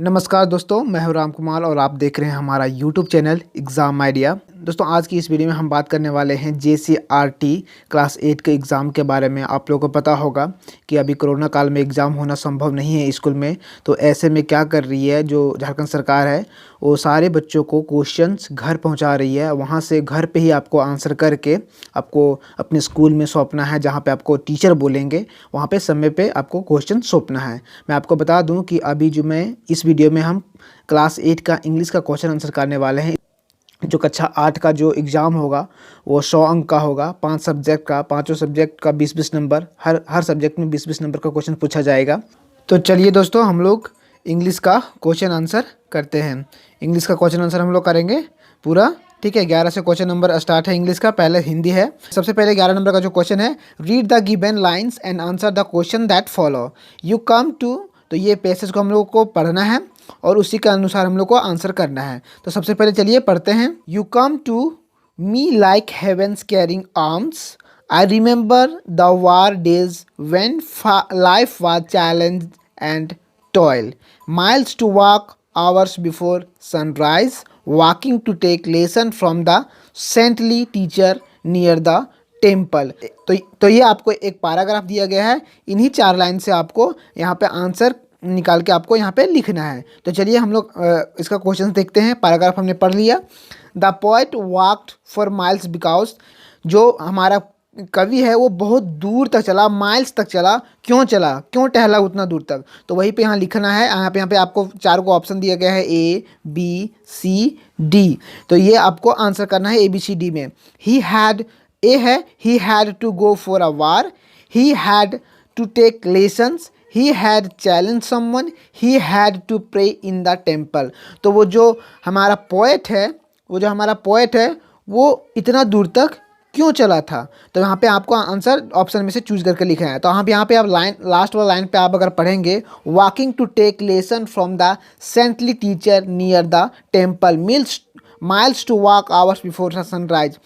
नमस्कार दोस्तों, मैं हूं राम कुमार और आप देख रहे हैं हमारा यूट्यूब चैनल एग्ज़ाम आइडिया। दोस्तों, आज की इस वीडियो में हम बात करने वाले हैं JCRT क्लास 8 के एग्ज़ाम के बारे में। आप लोगों को पता होगा कि अभी कोरोना काल में एग्ज़ाम होना संभव नहीं है स्कूल में, तो ऐसे में क्या कर रही है जो झारखंड सरकार है, वो सारे बच्चों को क्वेश्चंस घर पहुंचा रही है। वहां से घर पे ही आपको आंसर करके आपको अपने स्कूल में सौंपना है, जहां पे आपको टीचर बोलेंगे वहां पे समय पे आपको क्वेश्चन सौंपना है। मैं आपको बता दूं कि अभी जो मैं इस वीडियो में हम क्लास 8 का इंग्लिश का क्वेश्चन आंसर करने वाले हैं। जो कक्षा 8 का जो एग्ज़ाम होगा वो 100 अंक का होगा, 5 सब्जेक्ट का, पाँचों सब्जेक्ट का 20-20 नंबर, हर सब्जेक्ट में 20-20 नंबर का क्वेश्चन पूछा जाएगा। तो चलिए दोस्तों, हम लोग इंग्लिश का क्वेश्चन आंसर करते हैं। इंग्लिश का क्वेश्चन आंसर हम लोग करेंगे पूरा, ठीक है। 11 से क्वेश्चन नंबर स्टार्ट है इंग्लिश का। पहले हिंदी है। सबसे पहले 11 नंबर का जो क्वेश्चन है, read the given lines and answer the question that follow. You come to, तो ये पैसेज को हम लोग को पढ़ना है और उसी के अनुसार हम लोग को आंसर करना है। तो सबसे पहले चलिए पढ़ते हैं। You come to me like heavens carrying arms, I remember the war days when life was challenge and toil, miles to walk hours before sunrise, walking to take lesson from the saintly teacher near the temple. तो ये आपको एक paragraph दिया गया है। इन्हीं 4 line से आपको यहाँ पे आंसर निकाल के आपको यहाँ पे लिखना है। तो चलिए हम लोग इसका क्वेश्चन देखते हैं। पैराग्राफ हमने पढ़ लिया। The poet walked for miles because, जो हमारा कवि है वो बहुत दूर तक चला, माइल्स तक चला। क्यों चला, क्यों टहला उतना दूर तक, तो वहीं पे यहाँ लिखना है। यहाँ पे आपको 4 को ऑप्शन दिया गया है, A, B, C, D। तो ये आपको आंसर करना है ABCD में। ही हैड, ए है, he had to go for a war, he had to take lessons, he had challenge someone, he had to pray in the temple. तो वो जो हमारा पोएट है वो इतना दूर तक क्यों चला था, तो यहाँ पे आपको आंसर ऑप्शन में से चूज करके लिखना है। तो यहाँ पे आप लाइन, लास्ट वाला लाइन पे आप अगर पढ़ेंगे, walking to take lesson from the saintly teacher near the temple, miles to walk hours before sunrise,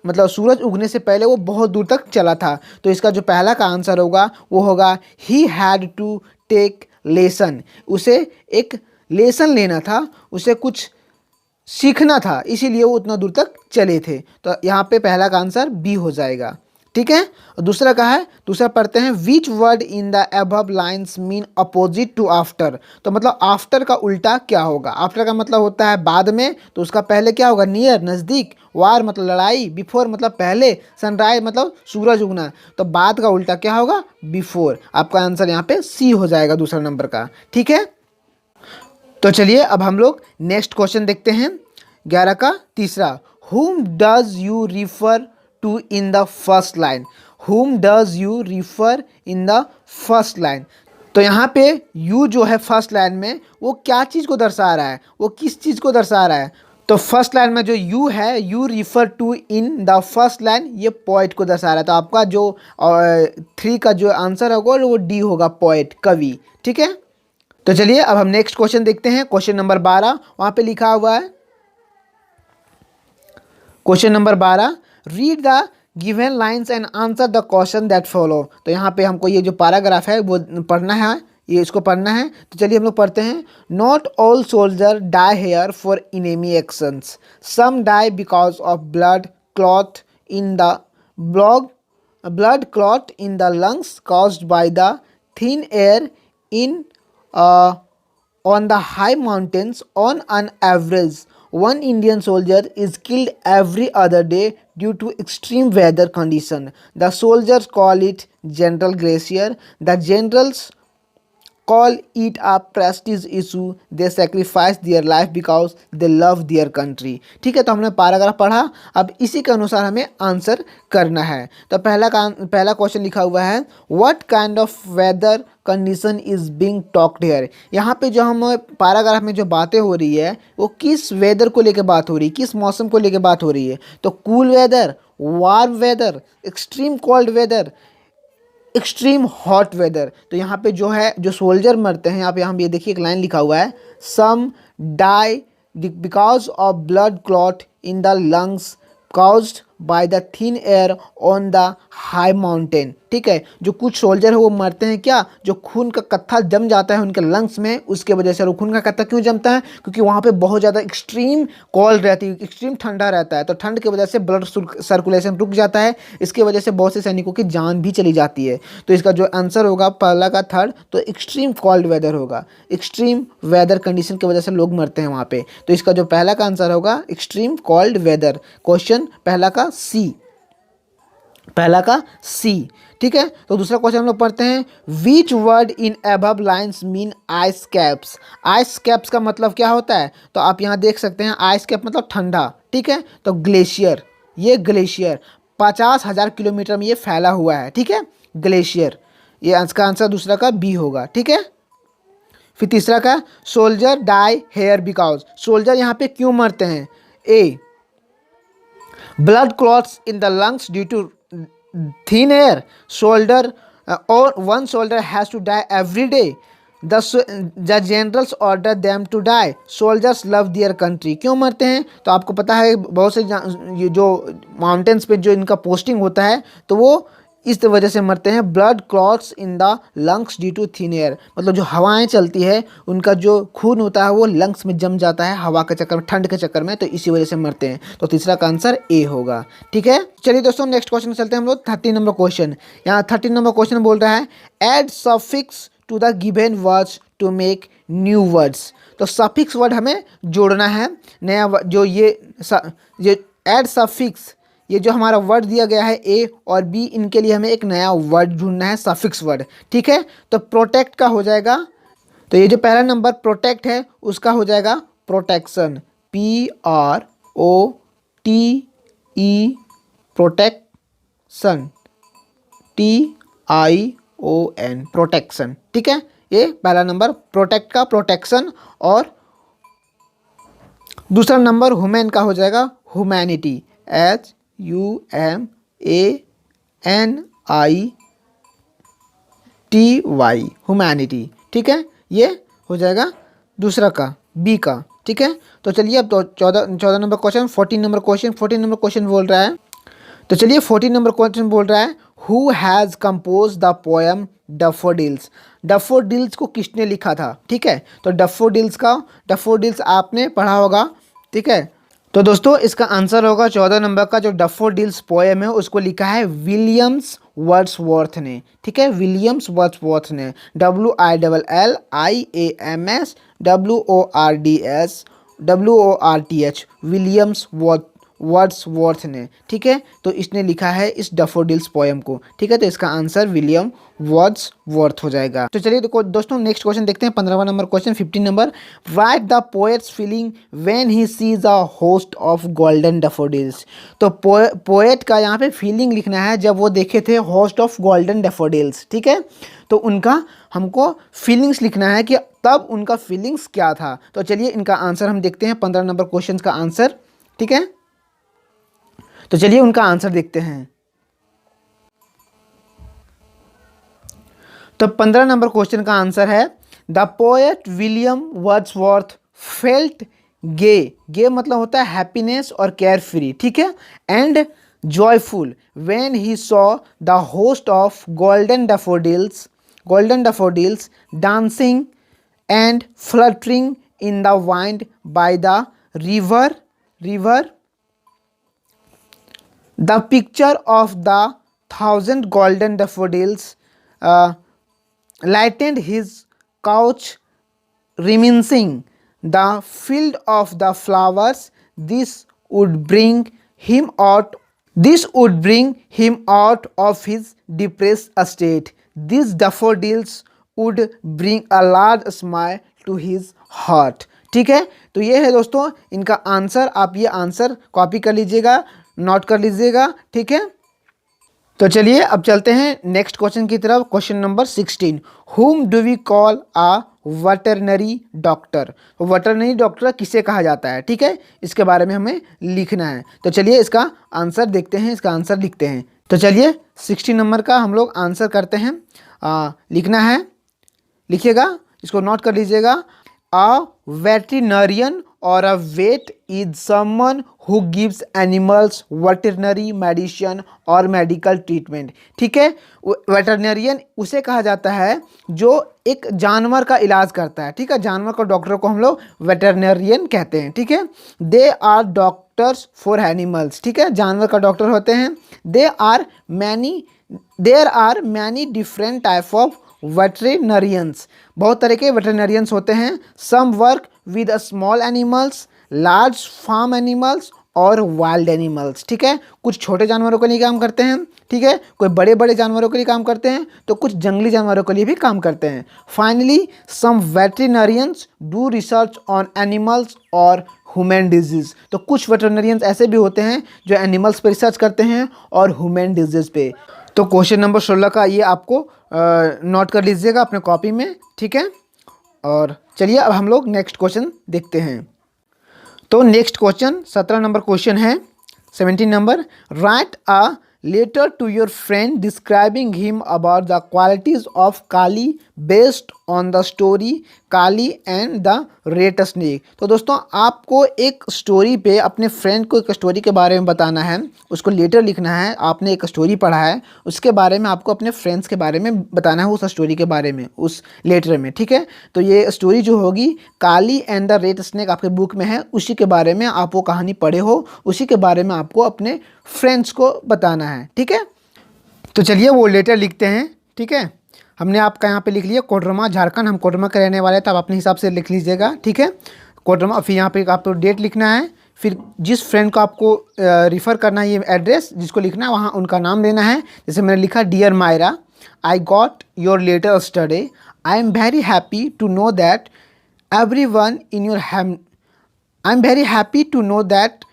मतलब सूरज उगने से पहले वो बहुत दूर तक चला था। तो इसका जो पहला का आंसर होगा वो होगा he had to take lesson. उसे एक लेसन लेना था, उसे कुछ सीखना था, इसीलिए वो उतना दूर तक चले थे। तो यहाँ पे पहला का आंसर बी हो जाएगा, ठीक है। और दूसरा का है, दूसरा पढ़ते हैं। Which word in the above lines mean opposite to after. तो मतलब आफ्टर का उल्टा क्या होगा। आफ्टर का मतलब होता है बाद में, तो उसका पहले क्या होगा, नियर, नज़दीक, वार मतलब लड़ाई, बिफोर मतलब पहले, सनराइज मतलब सूरज उगना। तो बाद का उल्टा क्या होगा, बिफोर। आपका आंसर यहाँ पे सी हो जाएगा दूसरा नंबर का, ठीक है। तो चलिए अब हम लोग नेक्स्ट क्वेश्चन देखते हैं। 11 का तीसरा, whom does you refer to in the first line, whom does you refer in the first line। तो यहाँ पे you जो है फर्स्ट लाइन में, वो क्या चीज़ को दर्शा रहा है, वो किस चीज़ को दर्शा रहा है। तो फर्स्ट लाइन में जो you है, you refer to in the first line, ये पोएट को दर्शा रहा है। तो आपका जो 3 का जो आंसर होगा वो डी होगा, पोएट, कवि, ठीक है। तो चलिए अब हम नेक्स्ट क्वेश्चन देखते हैं। क्वेश्चन नंबर 12, वहाँ पे लिखा हुआ है, question number 12, read the given lines and answer the question that follow. तो यहाँ पे हमको ये जो पैराग्राफ है वो पढ़ना है, ये इसको पढ़ना है। तो चलिए हम लोग पढ़ते हैं। Not all soldier die here for enemy actions, some die because of blood clot in the lungs caused by the thin air in on the high mountains. On an average, one Indian soldier is killed every other day due to extreme weather condition. The soldiers call it general glacier. The generals call it a prestige issue. They sacrifice their life because they love their country। ठीक है, तो हमने paragraph पढ़ा। अब इसी के अनुसार हमें आंसर करना है। तो पहला क्वेश्चन लिखा हुआ है, what kind of weather condition is being talked here. यहाँ पे जो हम पैराग्राफ में जो बातें हो रही है वो किस वेदर को लेकर बात हो रही है, किस मौसम को लेकर बात हो रही है। तो cool weather, warm weather, extreme cold weather, extreme hot weather. तो यहाँ पे जो है, जो सोल्जर मरते हैं, यहाँ पे ये देखिए एक लाइन लिखा हुआ है, some die because of blood clot in the lungs caused by the thin air on the high mountain. ठीक है, जो कुछ सोल्जर है वो मरते हैं क्या, जो खून का कत्था जम जाता है उनके लंग्स में, उसके वजह से। और खून का कत्था क्यों जमता है, क्योंकि वहाँ पे बहुत ज़्यादा एक्सट्रीम कोल्ड रहती है, एक्सट्रीम ठंडा रहता है, तो ठंड की वजह से ब्लड सर्कुलेशन रुक जाता है, इसकी वजह से बहुत से सैनिकों की जान भी चली जाती है। तो इसका जो आंसर होगा पहला का थर्ड, तो एक्सट्रीम कोल्ड वेदर होगा। एक्सट्रीम वेदर कंडीशन की वजह से लोग मरते हैं वहाँ पे, तो इसका जो पहला का आंसर होगा एक्सट्रीम कोल्ड वेदर। क्वेश्चन पहला का सी, पहला का सी। ठीक है, तो दूसरा क्वेश्चन हम लोग पढ़ते हैं। Which word in above lines mean ice caps. Ice caps का मतलब क्या होता है, तो आप यहाँ देख सकते हैं आइस कैप मतलब ठंडा। ठीक है, तो ग्लेशियर, ये ग्लेशियर 50,000 किलोमीटर में ये फैला हुआ है। ठीक है, ग्लेशियर, ये इसका आंसर दूसरा का बी होगा। ठीक है, फिर तीसरा का soldier die here because. Soldier यहाँ पे क्यों मरते हैं, ए blood clots in the lungs due to thin air, shoulder or one shoulder has to die every day, the generals order them to die, soldiers love their country। क्यों मरते हैं, तो आपको पता है बहुत से ये जो माउंटेन्स पे जो इनका पोस्टिंग होता है तो वो इस वजह से मरते हैं। Blood clots in the lungs due to thin air, मतलब जो हवाएं चलती है उनका जो खून होता है वो लंग्स में जम जाता है हवा के चक्कर में, ठंड के चक्कर में, तो इसी वजह से मरते हैं। तो तीसरा का आंसर ए होगा। ठीक है, चलिए दोस्तों नेक्स्ट क्वेश्चन चलते हैं हम लोग। 13 नंबर क्वेश्चन, यहाँ 13 नंबर क्वेश्चन बोल रहा है add suffix to the given words to make new words. तो सफिक्स वर्ड हमें जोड़ना है, नया जो ये एड सफिक्स, ये जो हमारा वर्ड दिया गया है ए और बी, इनके लिए हमें एक नया वर्ड ढूंढना है, सफिक्स वर्ड। ठीक है, तो प्रोटेक्ट का हो जाएगा, तो ये जो पहला नंबर प्रोटेक्ट है उसका हो जाएगा protection, PROTE, protection, TION, protection. ठीक है, ये पहला नंबर प्रोटेक्ट का, प्रोटेक्शन। और दूसरा नंबर ह्यूमन का हो जाएगा ह्यूमैनिटी, HUMANITY, ह्यूमैनिटी। ठीक है, ये हो जाएगा दूसरा का, बी का। ठीक है, तो चलिए अब तो 14 नंबर क्वेश्चन, 14 नंबर क्वेश्चन बोल रहा है। तो चलिए 14 नंबर क्वेश्चन बोल रहा है who has compose the poem daffodils. Daffodils को किसने लिखा था। ठीक है, तो डैफोडिल्स आपने पढ़ा होगा। ठीक है, तो दोस्तों इसका आंसर होगा 14 नंबर का, जो डैफोडिल्स पोएम है उसको लिखा है विलियम्स वर्ड्सवर्थ ने। ठीक है, विलियम्स वर्ड्सवर्थ ने, WILLIAMS विलियम्स वर्ड्सवर्थ ने। ठीक है, तो इसने लिखा है इस डैफोडिल्स पोएम को। ठीक है, तो इसका आंसर विलियम वर्ड्सवर्थ हो जाएगा। तो चलिए दोस्तों नेक्स्ट क्वेश्चन देखते हैं, 15वां number question, 15 number. Write the poet's feeling when he sees a host of golden daffodils. तो पोएट का यहाँ पे फीलिंग लिखना है जब वो देखे थे होस्ट ऑफ गोल्डन डैफोडिल्स। ठीक है, तो उनका हमको फीलिंग्स लिखना है कि तब उनका फीलिंग्स क्या था। तो चलिए इनका आंसर हम देखते हैं, 15 नंबर क्वेश्चन का आंसर। ठीक है, तो चलिए उनका आंसर देखते हैं। तो 15 नंबर क्वेश्चन का आंसर है the poet William Wordsworth felt gay मतलब होता है हैप्पीनेस और केयर फ्री। ठीक है, and joyful when he saw the host of golden daffodils dancing and fluttering in the wind by the river. The picture of the 1,000 golden daffodils lightened his couch, reminiscing the field of the flowers. This would bring him out of his depressed state. These daffodils would bring a large smile to his heart. ठीक है, तो ये है दोस्तों इनका answer. आप ये answer copy कर लीजिएगा, नोट कर लीजिएगा। ठीक है, तो चलिए अब चलते हैं नेक्स्ट क्वेश्चन की तरफ। Question number 16, whom do we call a veterinary doctor. Veterinary doctor किसे कहा जाता है। ठीक है, इसके बारे में हमें लिखना है। तो चलिए इसका आंसर देखते हैं, इसका आंसर लिखते हैं। तो चलिए 16 नंबर का हम लोग आंसर करते हैं। लिखना है, लिखिएगा, इसको नोट कर लीजिएगा। अ वेटरनरियन और a vet is someone who gives animals veterinary medicine और मेडिकल ट्रीटमेंट। ठीक है, वेटरनरियन उसे कहा जाता है जो एक जानवर का इलाज करता है। ठीक है, जानवर का डॉक्टर को हम लोग वेटरनरियन कहते हैं। ठीक है, they are doctors for animals. ठीक है, जानवर का डॉक्टर होते हैं। There are many different type of veterinarians. बहुत तरह के वेटरनरियंस होते हैं। Some work with small animals, large farm animals और वाइल्ड एनिमल्स। ठीक है, कुछ छोटे जानवरों के लिए काम करते हैं। ठीक है, कोई बड़े बड़े जानवरों के लिए काम करते हैं, तो कुछ जंगली जानवरों के लिए भी काम करते हैं। Finally some veterinarians do research on animals और ह्यूमन डिजीज। तो कुछ वेटरनरियंस ऐसे भी होते हैं जो एनिमल्स पे रिसर्च करते हैं और ह्यूमन डिजीज पे। तो क्वेश्चन नंबर 16 का ये आपको नोट कर लीजिएगा अपने कॉपी में। ठीक है, और चलिए अब हम लोग नेक्स्ट क्वेश्चन देखते हैं। तो नेक्स्ट क्वेश्चन 17 नंबर क्वेश्चन है। 17 number, write a letter to your friend describing him about the qualities of Kali based on the story Kali and the rat snake. तो दोस्तों आपको एक स्टोरी पे अपने फ्रेंड को एक स्टोरी के बारे में बताना है, उसको लेटर लिखना है। आपने एक स्टोरी पढ़ा है, उसके बारे में आपको अपने फ्रेंड्स के बारे में बताना है, उस स्टोरी के बारे में उस लेटर में। ठीक है, तो ये स्टोरी जो होगी काली एंड द रेट स्नेक आपके बुक में है, उसी के बारे में आप वो कहानी पढ़े हो, उसी के बारे में आपको अपने फ्रेंड्स को बताना है। ठीक है, तो चलिए वो लेटर लिखते हैं। ठीक है, हमने आपका यहाँ पे लिख लिया कोडरमा झारखंड, हम कोडरमा के रहने वाले थे, आप अपने हिसाब से लिख लीजिएगा। ठीक है, कोडरमा, फिर यहाँ पे आपको डेट लिखना है, फिर जिस फ्रेंड को आपको रिफ़र करना है, ये एड्रेस जिसको लिखना है वहाँ उनका नाम लेना है। जैसे मैंने लिखा, dear Myra, I got your letter yesterday, I am very happy to know that everyone in your I am very happy to know that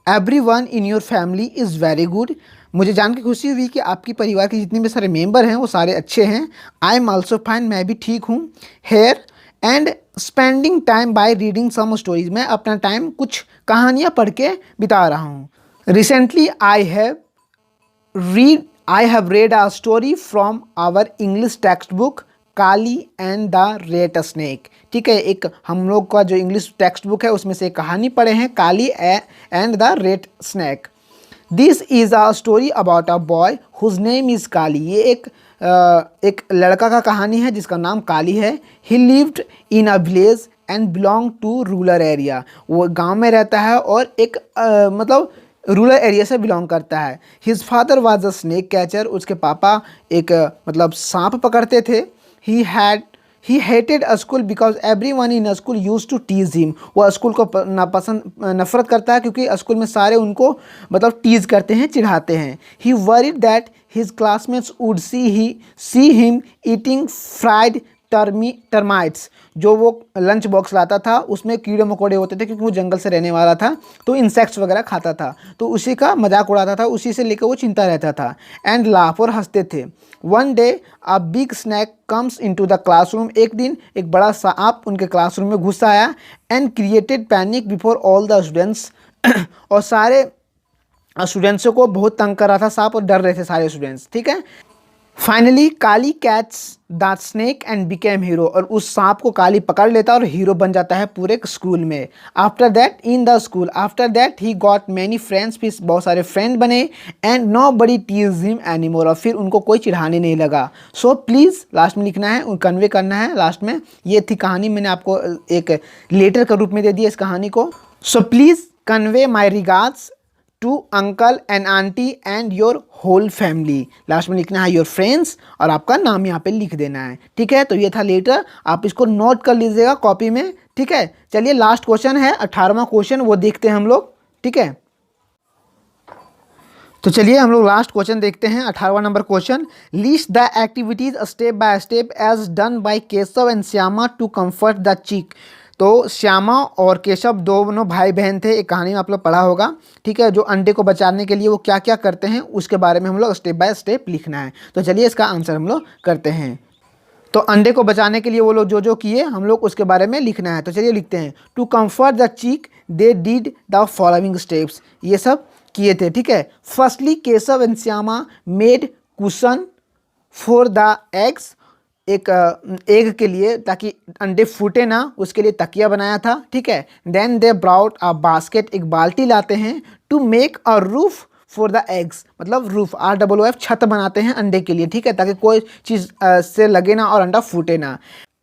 everyone in your family is very good. मुझे जान के खुशी हुई कि आपकी परिवार के जितने भी सारे मेंबर हैं वो सारे अच्छे हैं। आई एम ऑल्सो फाइन, मैं भी ठीक हूँ। Here and spending time by reading some stories, मैं अपना टाइम कुछ कहानियाँ पढ़ के बिता रहा हूँ। Recently I have read a story from our English text book Kali and the rat snake. ठीक है, एक हम लोग का जो इंग्लिश टेक्स्ट बुक है उसमें से एक कहानी पढ़े हैं, Kali and the rat snake. This is a story about a boy whose name is Kali. ये एक लड़का का कहानी है जिसका नाम काली है। He lived in a village and belong to rural area. वो गांव में रहता है और एक मतलब रूरल एरिया से बिलोंग करता है। His father was a snake catcher, उसके पापा एक मतलब सांप पकड़ते थे। He hated a school because everyone in a school used to tease him. वो स्कूल को नफरत करता है क्योंकि स्कूल में सारे उनको मतलब टीज करते हैं, चिढ़ाते हैं। He worried that his classmates would see him eating fried termites. जो वो लंच बॉक्स लाता था उसमें कीड़े मकोड़े होते थे क्योंकि वो जंगल से रहने वाला था, तो इंसेक्ट्स वगैरह खाता था, तो उसी का मजाक उड़ाता था, उसी से लेकर वो चिंता रहता था। एंड लाफ, और हंसते थे। One day a big snack comes into the classroom. एक दिन एक बड़ा सांप उनके क्लासरूम में घुस आया and created panic before all the students. और सारे स्टूडेंट्सों को बहुत तंग कर रहा था सांप, और डर रहे थे सारे स्टूडेंट्स। ठीक है, finally Kali catch the snake and became hero. और उस सांप को काली पकड़ लेता है और हीरो बन जाता है पूरे स्कूल में। After that in the school, after that he got many friends, फिर बहुत सारे फ्रेंड बने। And nobody tease him anymore, और फिर उनको कोई चिढ़ाने नहीं लगा। सो प्लीज़ लास्ट में लिखना है, कन्वे करना है लास्ट में। ये थी कहानी, मैंने आपको एक लेटर के रूप में दे दिया इस कहानी को। So please convey my regards to uncle and aunty and your whole family. Last में लिखना है योर फ्रेंड्स और आपका नाम यहाँ पे लिख देना है। ठीक है, तो ये था लेटर, आप इसको नोट कर लीजिएगा कॉपी में। ठीक है, चलिए लास्ट क्वेश्चन है 18वां क्वेश्चन, वो देखते हैं हम लोग। ठीक है, तो चलिए हम लोग लास्ट क्वेश्चन देखते हैं, 18वां number question. List the activities step by step as done by Keshav and Shyama to comfort the chick. तो श्यामा और केशव दोनों भाई बहन थे, एक कहानी में आप लोग पढ़ा होगा। ठीक है, जो अंडे को बचाने के लिए वो क्या क्या करते हैं उसके बारे में हम लोग स्टेप बाय स्टेप लिखना है। तो चलिए इसका आंसर हम लोग करते हैं। तो अंडे को बचाने के लिए वो लोग जो जो किए हम लोग उसके बारे में लिखना है। तो चलिए लिखते हैं। To comfort the chick they did the following steps, ये सब किए थे। ठीक है, firstly Keshav and Shyama made cushion for the eggs एक एग के लिए, ताकि अंडे फूटे ना, उसके लिए तकिया बनाया था, ठीक है। Then they brought a basket, एक बाल्टी लाते हैं, to make a roof for the eggs, मतलब रूफ, ROOF, छत बनाते हैं अंडे के लिए, ठीक है, ताकि कोई चीज़ से लगे ना और अंडा फूटे ना।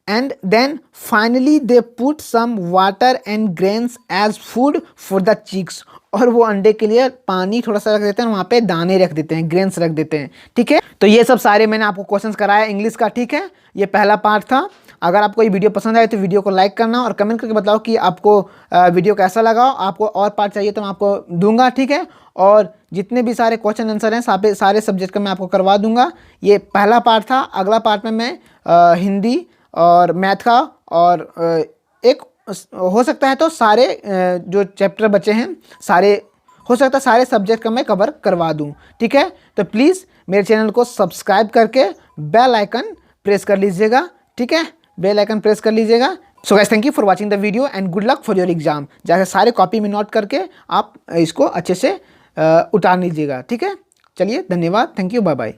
And then finally they put some water and grains as food for the chicks, और वो अंडे के लिए पानी थोड़ा सा रख देते हैं, वहाँ पे दाने रख देते हैं, ग्रेन्स रख देते हैं, ठीक है। तो ये सब सारे मैंने आपको क्वेश्चंस कराया इंग्लिश का, ठीक है। ये पहला पार्ट था। अगर आपको ये वीडियो पसंद आए तो वीडियो को लाइक करना और कमेंट करके बताओ कि आपको वीडियो कैसा लगा। आपको और पार्ट चाहिए तो मैं आपको दूंगा, ठीक है। और जितने भी सारे क्वेश्चन आंसर हैं सारे सब्जेक्ट का मैं आपको करवा दूंगा। ये पहला पार्ट था। अगला पार्ट में मैं हिंदी और मैथ का और एक हो सकता है तो सारे जो चैप्टर बचे हैं सारे, हो सकता है सारे सब्जेक्ट का मैं कवर करवा दूं, ठीक है। तो प्लीज़ मेरे चैनल को सब्सक्राइब करके बेल आइकन प्रेस कर लीजिएगा, ठीक है, बेल आइकन प्रेस कर लीजिएगा। So guys, thank you for watching the video and good luck for your exam. जाकर सारे कॉपी में नोट करके आप इसको अच्छे से उतार लीजिएगा, ठीक है। चलिए, धन्यवाद, थैंक यू, बाय बाय।